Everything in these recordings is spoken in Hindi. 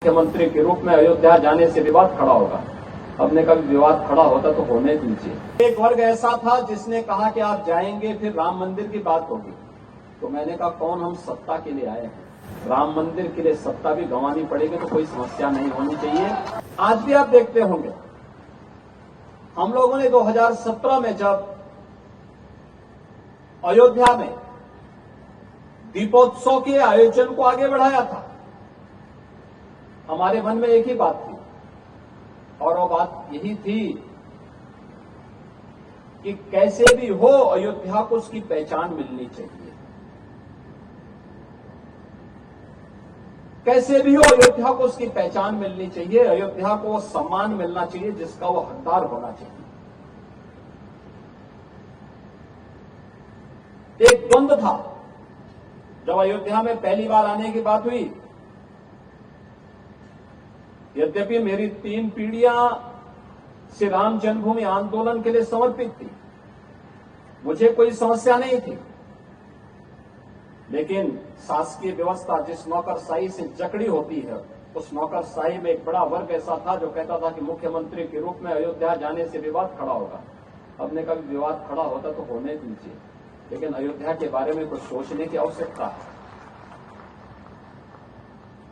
मुख्यमंत्री के रूप में अयोध्या जाने से विवाद खड़ा होगा। हमने कभी विवाद खड़ा होता तो होने दीजिए। एक वर्ग ऐसा था जिसने कहा कि आप जाएंगे फिर राम मंदिर की बात होगी, तो मैंने कहा कौन हम सत्ता के लिए आए हैं, राम मंदिर के लिए सत्ता भी गंवानी पड़ेगी तो कोई समस्या नहीं होनी चाहिए। आज भी आप देखते होंगे हम लोगों ने 2017 में जब अयोध्या में दीपोत्सव के आयोजन को आगे बढ़ाया था, हमारे मन में एक ही बात थी और वो बात यही थी कि कैसे भी हो अयोध्या को उसकी पहचान मिलनी चाहिए, कैसे भी हो अयोध्या को उसकी पहचान मिलनी चाहिए, अयोध्या को वो सम्मान मिलना चाहिए जिसका वो हकदार होना चाहिए। एक द्वंद्व था जब अयोध्या में पहली बार आने की बात हुई। यद्यपि मेरी 3 पीढ़ियां श्री राम जन्मभूमि आंदोलन के लिए समर्पित थी, मुझे कोई समस्या नहीं थी, लेकिन शासकीय व्यवस्था जिस नौकरशाही से जकड़ी होती है, उस नौकरशाही में एक बड़ा वर्ग ऐसा था जो कहता था कि मुख्यमंत्री के रूप में अयोध्या जाने से विवाद खड़ा होगा। हमने कभी विवाद खड़ा होता तो होने दीजिए, लेकिन अयोध्या के बारे में कुछ सोचने की आवश्यकता है।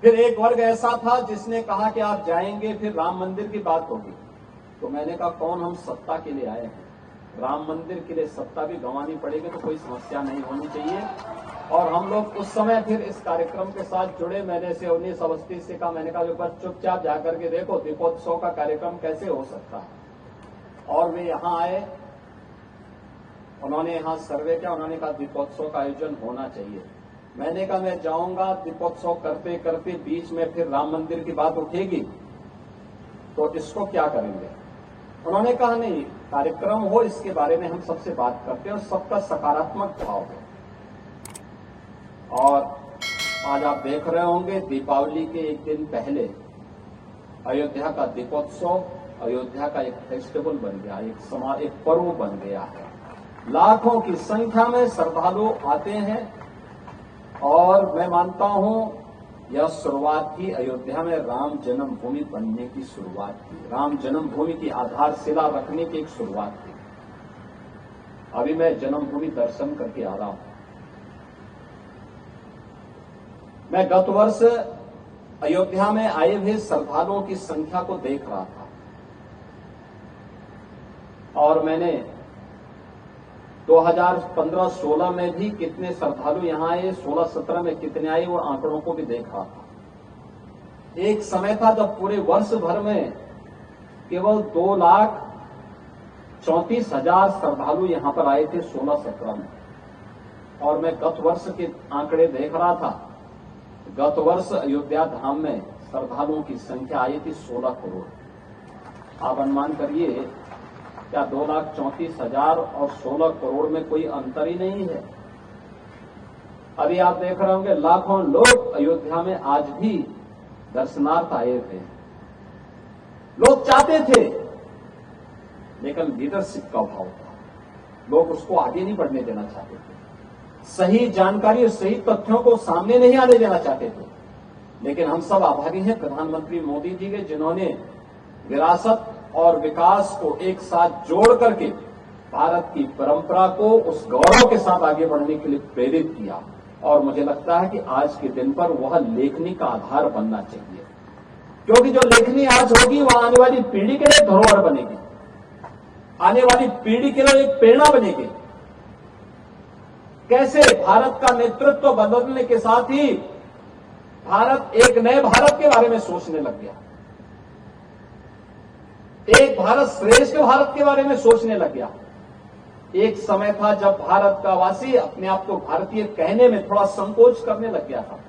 फिर एक वर्ग ऐसा था जिसने कहा कि आप जाएंगे फिर राम मंदिर की बात होगी, तो मैंने कहा कौन हम सत्ता के लिए आए हैं, राम मंदिर के लिए सत्ता भी गंवानी पड़ेगी तो कोई समस्या नहीं होनी चाहिए। और हम लोग उस समय फिर इस कार्यक्रम के साथ जुड़े। मैंने से 19 अवस्थी से कहा, मैंने कहा बस चुपचाप जाकर के देखो दीपोत्सव का कार्यक्रम कैसे हो सकता है। और वे यहां आए, उन्होंने यहां सर्वे किया, उन्होंने कहा दीपोत्सव का आयोजन होना चाहिए। मैंने कहा मैं जाऊंगा, दीपोत्सव करते करते बीच में फिर राम मंदिर की बात उठेगी तो इसको क्या करेंगे। उन्होंने कहा नहीं, कार्यक्रम हो इसके बारे में हम सबसे बात करते हैं और सबका सकारात्मक भाव हो। और आज आप देख रहे होंगे दीपावली के एक दिन पहले अयोध्या का दीपोत्सव अयोध्या का एक फेस्टिवल बन गया, एक पर्व बन गया है। लाखों की संख्या में श्रद्धालु आते हैं और मैं मानता हूं यह शुरुआत थी अयोध्या में राम जन्मभूमि बनने की शुरुआत थी, राम जन्मभूमि की आधारशिला रखने की एक शुरुआत थी। अभी मैं जन्मभूमि दर्शन करके आ रहा हूं। मैं गत वर्ष अयोध्या में आए हुए श्रद्धालुओं की संख्या को देख रहा था और मैंने 2015-16 में भी कितने श्रद्धालु यहां आए, 16-17 में कितने आए, वो आंकड़ों को भी देख रहा था। एक समय था जब पूरे वर्ष भर में केवल 2,34,000 श्रद्धालु यहां पर आए थे 16-17 में। और मैं गत वर्ष के आंकड़े देख रहा था, गत वर्ष अयोध्या धाम में श्रद्धालुओं की संख्या आई थी 16 करोड़। आप अनुमान करिए क्या 2,34,000 और 16 करोड़ में कोई अंतर ही नहीं है। अभी आप देख रहे होंगे लाखों लोग अयोध्या में आज भी दर्शनार्थ आए थे। लोग चाहते थे, लेकिन लीडरशिप का अभाव था, लोग उसको आगे नहीं बढ़ने देना चाहते थे, सही जानकारी और सही तथ्यों को सामने नहीं आने देना चाहते थे। लेकिन हम सब आभारी हैं प्रधानमंत्री मोदी जी के, जिन्होंने विरासत और विकास को एक साथ जोड़ करके भारत की परंपरा को उस गौरव के साथ आगे बढ़ने के लिए प्रेरित किया। और मुझे लगता है कि आज के दिन पर वह लेखनी का आधार बनना चाहिए, क्योंकि जो लेखनी आज होगी वह आने वाली पीढ़ी के लिए धरोहर बनेगी, आने वाली पीढ़ी के लिए एक प्रेरणा बनेगी। कैसे भारत का नेतृत्व बदलने के साथ ही भारत एक नए भारत के बारे में सोचने लग गया, एक भारत श्रेष्ठ भारत के बारे में सोचने लग गया। एक समय था जब भारत का वासी अपने आप को भारतीय कहने में थोड़ा संकोच करने लग गया था।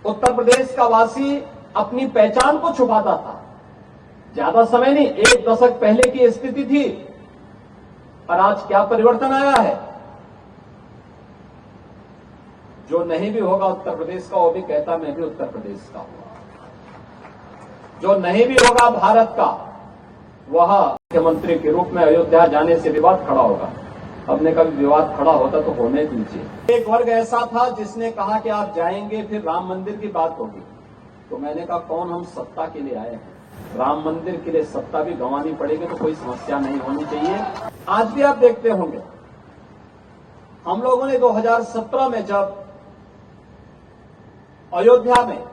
उत्तर प्रदेश का वासी अपनी पहचान को छुपाता था। ज्यादा समय नहीं, 1 दशक पहले की स्थिति थी, और आज क्या परिवर्तन आया है। जो नहीं भी होगा उत्तर प्रदेश का, वो भी कहता मैं भी उत्तर प्रदेश का हूं। जो नहीं भी होगा भारत का, वह मुख्यमंत्री के रूप में अयोध्या जाने से विवाद खड़ा होगा। हमने कभी विवाद खड़ा होता तो होने दीजिए। एक वर्ग ऐसा था जिसने कहा कि आप जाएंगे फिर राम मंदिर की बात होगी, तो मैंने कहा कौन हम सत्ता के लिए आए हैं, राम मंदिर के लिए सत्ता भी गंवानी पड़ेगी तो कोई समस्या नहीं होनी चाहिए। आज भी आप देखते होंगे हम लोगों ने 2017 में जब अयोध्या में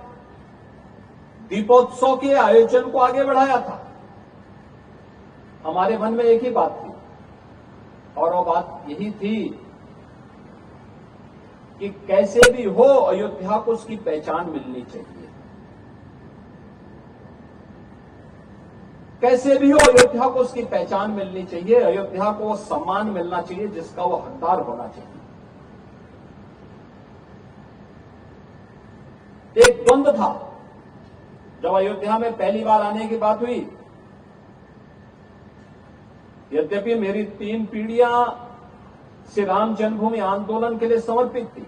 दीपोत्सव के आयोजन को आगे बढ़ाया था, हमारे मन में एक ही बात थी और वो बात यही थी कि कैसे भी हो अयोध्या को उसकी पहचान मिलनी चाहिए, कैसे भी हो अयोध्या को उसकी पहचान मिलनी चाहिए, अयोध्या को वो सम्मान मिलना चाहिए जिसका वो हकदार होना चाहिए। एक द्वंद्व था जब अयोध्या में पहली बार आने की बात हुई। यद्यपि मेरी 3 पीढ़ियां श्री राम जन्मभूमि आंदोलन के लिए समर्पित थी,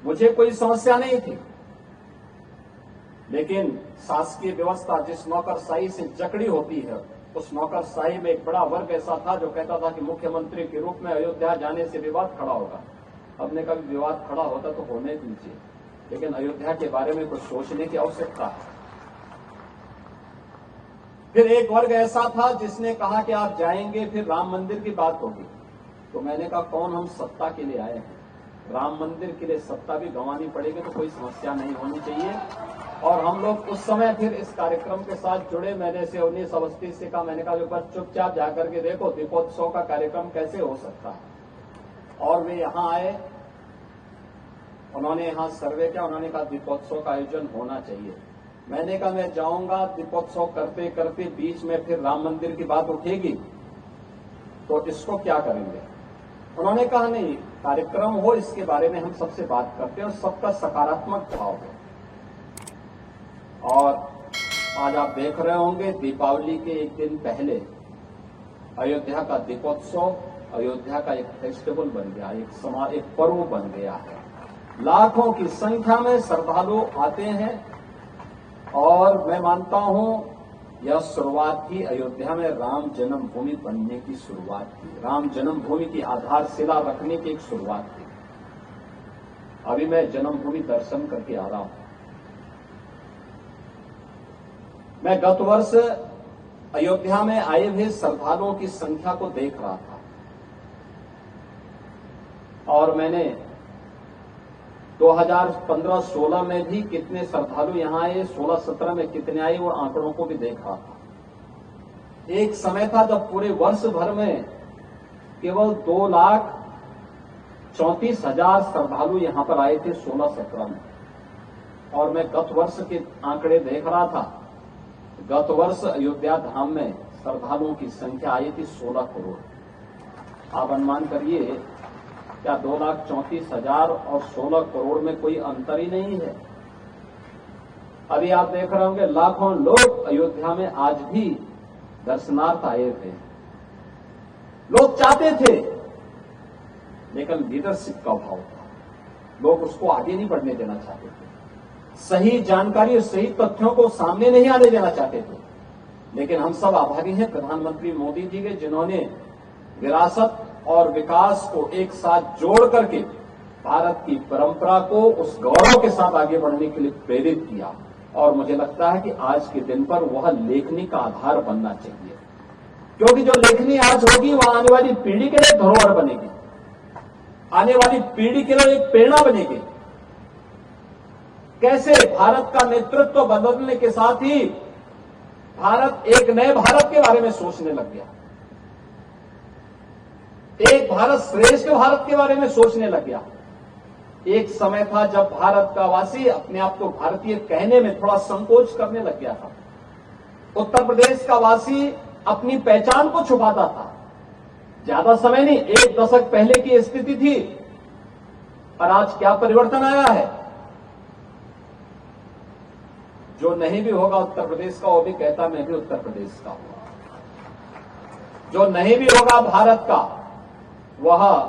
मुझे कोई समस्या नहीं थी, लेकिन शासकीय व्यवस्था जिस नौकरशाही से जकड़ी होती है, उस नौकरशाही में एक बड़ा वर्ग ऐसा था जो कहता था कि मुख्यमंत्री के रूप में अयोध्या जाने से विवाद खड़ा होगा। हमने कहा विवाद खड़ा होता तो होने दीजिए, लेकिन अयोध्या के बारे में कुछ सोचने की आवश्यकता है। फिर एक वर्ग ऐसा था जिसने कहा कि आप जाएंगे फिर राम मंदिर की बात होगी। तो मैंने कहा कौन हम सत्ता के लिए आए हैं, राम मंदिर के लिए सत्ता भी गंवानी पड़ेगी तो कोई समस्या नहीं होनी चाहिए। और हम लोग उस समय फिर इस कार्यक्रम के साथ जुड़े। मैंने से 19 अवस्थी से कहा, मैंने कहा बस चुपचाप जाकर के देखो दीपोत्सव का कार्यक्रम कैसे हो सकता है। और वे यहां आए, उन्होंने यहां सर्वे किया, उन्होंने कहा दीपोत्सव का आयोजन होना चाहिए। मैंने कहा मैं जाऊंगा, दीपोत्सव करते करते बीच में फिर राम मंदिर की बात उठेगी तो इसको क्या करेंगे। उन्होंने कहा नहीं, कार्यक्रम हो इसके बारे में हम सबसे बात करते हैं और सबका सकारात्मक भाव हो। और आज आप देख रहे होंगे दीपावली के एक दिन पहले अयोध्या का दीपोत्सव अयोध्या का एक फेस्टिवल बन गया, एक पर्व बन गया है। लाखों की संख्या में श्रद्धालु आते हैं और मैं मानता हूं यह शुरुआत थी अयोध्या में राम जन्मभूमि बनने की शुरुआत थी, राम जन्मभूमि की आधारशिला रखने की एक शुरुआत थी। अभी मैं जन्मभूमि दर्शन करके आ रहा हूं। मैं गत वर्ष अयोध्या में आए हुए श्रद्धालुओं की संख्या को देख रहा था और मैंने 2015-16 में भी कितने श्रद्धालु यहां आए, 16-17 में कितने आए, वो आंकड़ों को भी देख रहा था। एक समय था जब पूरे वर्ष भर में केवल 2,34,000 श्रद्धालु यहां पर आए थे 16-17 में। और मैं गत वर्ष के आंकड़े देख रहा था, गत वर्ष अयोध्या धाम में श्रद्धालुओं की संख्या आई थी 16 करोड़। आप अनुमान करिए क्या 2,34,000 और 16 करोड़ में कोई अंतर ही नहीं है। अभी आप देख रहे होंगे लाखों लोग अयोध्या में आज भी दर्शनार्थ आए थे। लोग चाहते थे, लेकिन लीडरशिप का अभाव था, लोग उसको आगे नहीं बढ़ने देना चाहते थे, सही जानकारी और सही तथ्यों को सामने नहीं आने देना चाहते थे। लेकिन हम सब आभारी हैं प्रधानमंत्री मोदी जी के, जिन्होंने विरासत और विकास को एक साथ जोड़ करके भारत की परंपरा को उस गौरव के साथ आगे बढ़ने के लिए प्रेरित किया। और मुझे लगता है कि आज के दिन पर वह लेखनी का आधार बनना चाहिए, क्योंकि जो लेखनी आज होगी वह आने वाली पीढ़ी के लिए धरोहर बनेगी, आने वाली पीढ़ी के लिए एक प्रेरणा बनेगी। कैसे भारत का नेतृत्व बदलने के साथ ही भारत एक नए भारत के बारे में सोचने लग गया, एक भारत श्रेष्ठ भारत के बारे में सोचने लग गया। एक समय था जब भारत का वासी अपने आप को भारतीय कहने में थोड़ा संकोच करने लग गया था। उत्तर प्रदेश का वासी अपनी पहचान को छुपाता था। ज्यादा समय नहीं, 1 दशक पहले की स्थिति थी, और आज क्या परिवर्तन आया है। जो नहीं भी होगा उत्तर प्रदेश का, वो भी कहता मैं भी उत्तर प्रदेश का हूं। जो नहीं भी होगा भारत का, वह